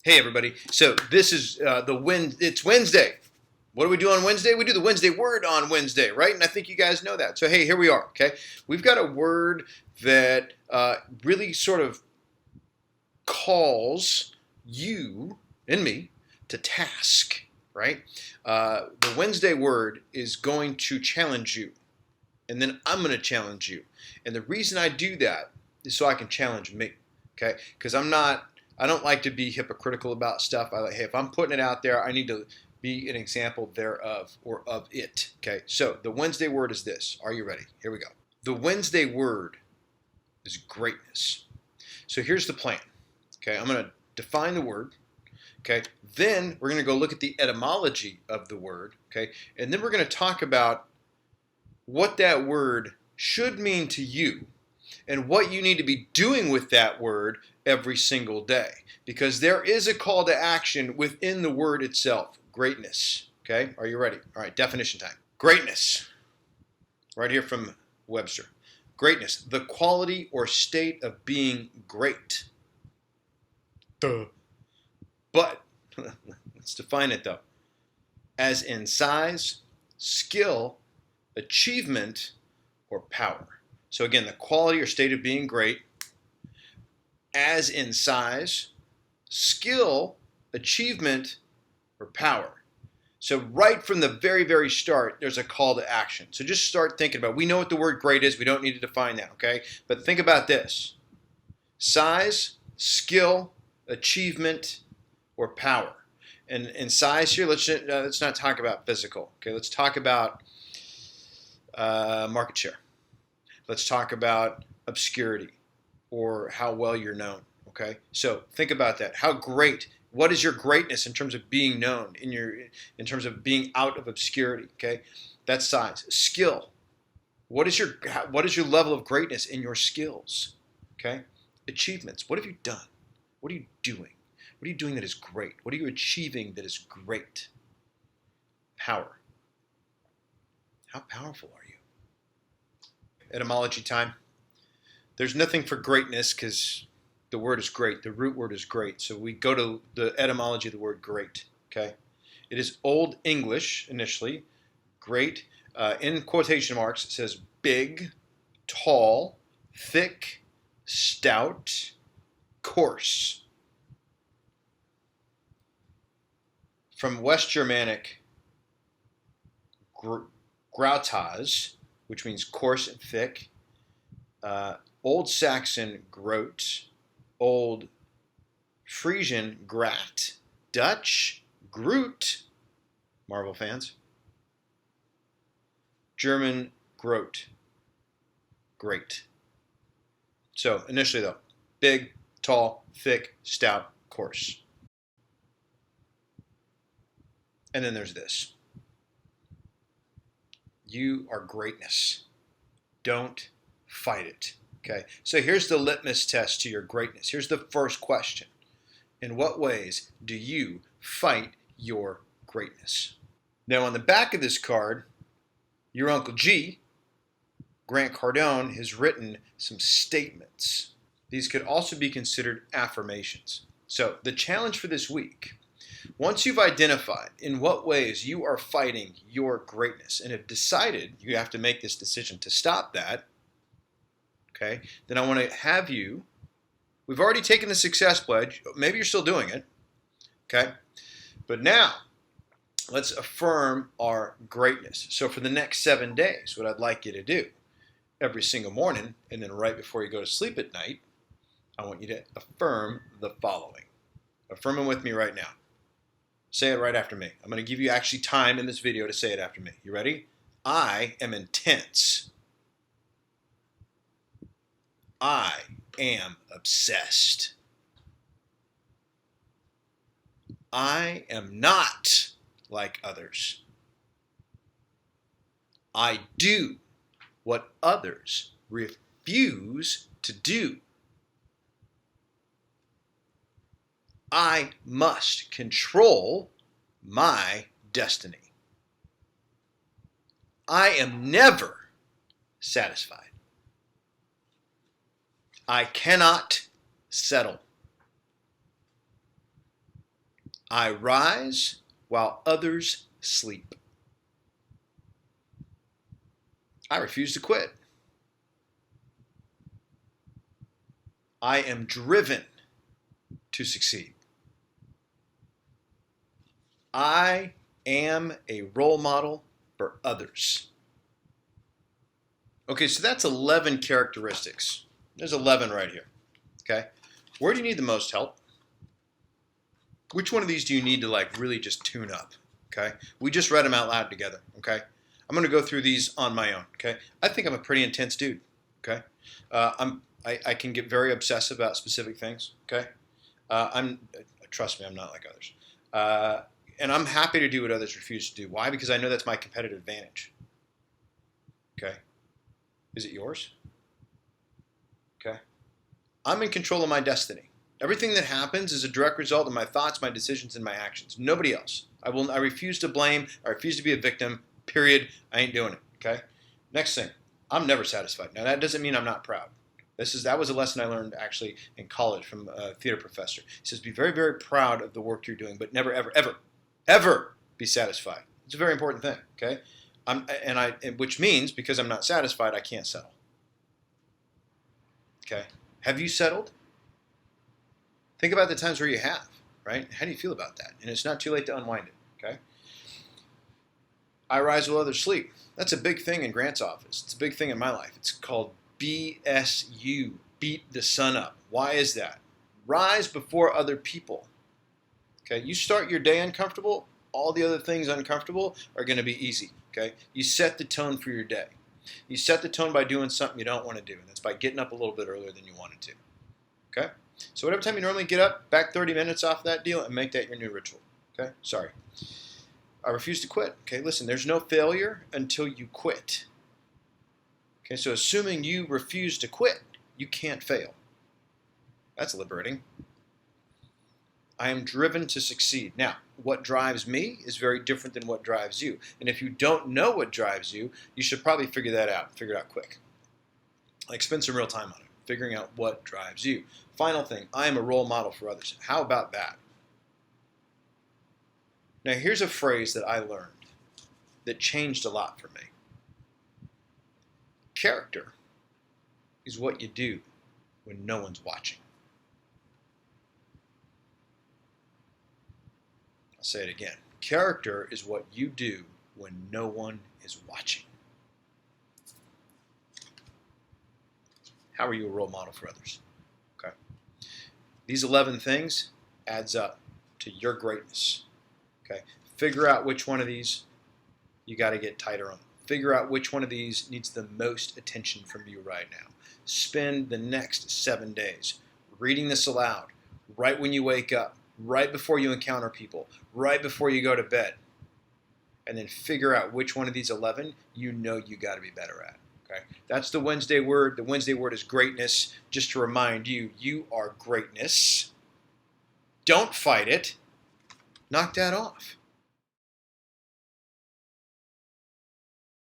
Hey everybody, so this is it's Wednesday. What do we do on Wednesday? We do the Wednesday word on Wednesday, right? And I think you guys know that. So hey, here we are, okay? We've got a word that really sort of calls you and me to task, right? The Wednesday word is going to challenge you, and then I'm going to challenge you. And the reason I do that is so I can challenge me, okay? Because I don't like to be hypocritical about stuff. I like, hey, if I'm putting it out there, I need to be an example thereof or of it. Okay, so the Wednesday word is this. Are you ready? Here we go. The Wednesday word is greatness. So here's the plan. Okay, I'm going to define the word. Okay, then we're going to go look at the etymology of the word. Okay, and then we're going to talk about what that word should mean to you and what you need to be doing with that word every single day. Because there is a call to action within the word itself. Greatness. Okay? Are you ready? All right, definition time. Greatness. Right here from Webster. Greatness. The quality or state of being great. Duh. But, let's define it though. As in size, skill, achievement, or power. So again, the quality or state of being great, as in size, skill, achievement, or power. So right from the very, very start, there's a call to action. So just start thinking about it. We know what the word great is. We don't need to define that, okay? But think about this. Size, skill, achievement, or power. And in size here, let's not talk about physical. Okay, let's talk about market share. Let's talk about obscurity or how well you're known, okay? So think about that. How great, what is your greatness in terms of being known, in terms of being out of obscurity, okay? That's size. Skill. What is your level of greatness in your skills, okay? Achievements. What have you done? What are you doing? What are you doing that is great? What are you achieving that is great? Power. How powerful are you? Etymology time. There's nothing for greatness because the word is great. The root word is great. So we go to the etymology of the word great. Okay, it is Old English initially. Great. In quotation marks, it says big, tall, thick, stout, coarse. From West Germanic, grautas, which means coarse and thick. Old Saxon groat, Old Frisian grat, Dutch groot, Marvel fans. German groat, great. So initially though, big, tall, thick, stout, coarse. And then there's this. You are greatness. Don't fight it. Okay? So here's the litmus test to your greatness. Here's the first question. In what ways do you fight your greatness? Now on the back of this card, your Uncle G, Grant Cardone, has written some statements. These could also be considered affirmations. So the challenge for this week, once you've identified in what ways you are fighting your greatness and have decided you have to make this decision to stop that, okay, then I want to have you, we've already taken the success pledge, maybe you're still doing it, okay, but now let's affirm our greatness. So for the next 7 days, what I'd like you to do every single morning and then right before you go to sleep at night, I want you to affirm the following. Affirm them with me right now. Say it right after me. I'm going to give you actually time in this video to say it after me. You ready? I am intense. I am obsessed. I am not like others. I do what others refuse to do. I must control my destiny. I am never satisfied. I cannot settle. I rise while others sleep. I refuse to quit. I am driven to succeed. I am a role model for others. Okay, so that's 11 characteristics. There's 11 right here. Okay? Where do you need the most help? Which one of these do you need to like really just tune up? Okay? We just read them out loud together. Okay? I'm going to go through these on my own. Okay? I think I'm a pretty intense dude. Okay? I can get very obsessive about specific things. Okay? Trust me, I'm not like others. And I'm happy to do what others refuse to do. Why? Because I know that's my competitive advantage. Okay? Is it yours? Okay? I'm in control of my destiny. Everything that happens is a direct result of my thoughts, my decisions, and my actions. Nobody else. I refuse to blame. I refuse to be a victim. Period. I ain't doing it. Okay? Next thing. I'm never satisfied. Now that doesn't mean I'm not proud. That was a lesson I learned actually in college from a theater professor. He says, be very, very proud of the work you're doing, but never, ever, ever, ever be satisfied. It's a very important thing. Okay? Which means because I'm not satisfied, I can't settle. Okay? Have you settled? Think about the times where you have, right? How do you feel about that? And it's not too late to unwind it, okay? I rise while others sleep. That's a big thing in Grant's office. It's a big thing in my life. It's called BSU, beat the sun up. Why is that? Rise before other people. Okay, you start your day uncomfortable, all the other things uncomfortable are going to be easy, okay? You set the tone for your day. You set the tone by doing something you don't want to do, and that's by getting up a little bit earlier than you wanted to, okay? So whatever time you normally get up, back 30 minutes off that deal and make that your new ritual. Okay? Sorry. I refuse to quit. Okay, listen, there's no failure until you quit. Okay, so assuming you refuse to quit, you can't fail. That's liberating. I am driven to succeed. Now, what drives me is very different than what drives you. And if you don't know what drives you, you should probably figure that out. Figure it out quick. Like spend some real time on it, figuring out what drives you. Final thing, I am a role model for others. How about that? Now, here's a phrase that I learned that changed a lot for me. Character is what you do when no one's watching. I'll say it again. Character is what you do when no one is watching. How are you a role model for others? Okay. These 11 things adds up to your greatness. Okay. Figure out which one of these you got to get tighter on. Figure out which one of these needs the most attention from you right now. Spend the next 7 days reading this aloud, right when you wake up, right before you encounter people, right before you go to bed. And then figure out which one of these 11 you know you got to be better at. Okay? That's the Wednesday word. The Wednesday word is greatness. Just to remind you, you are greatness. Don't fight it. Knock that off.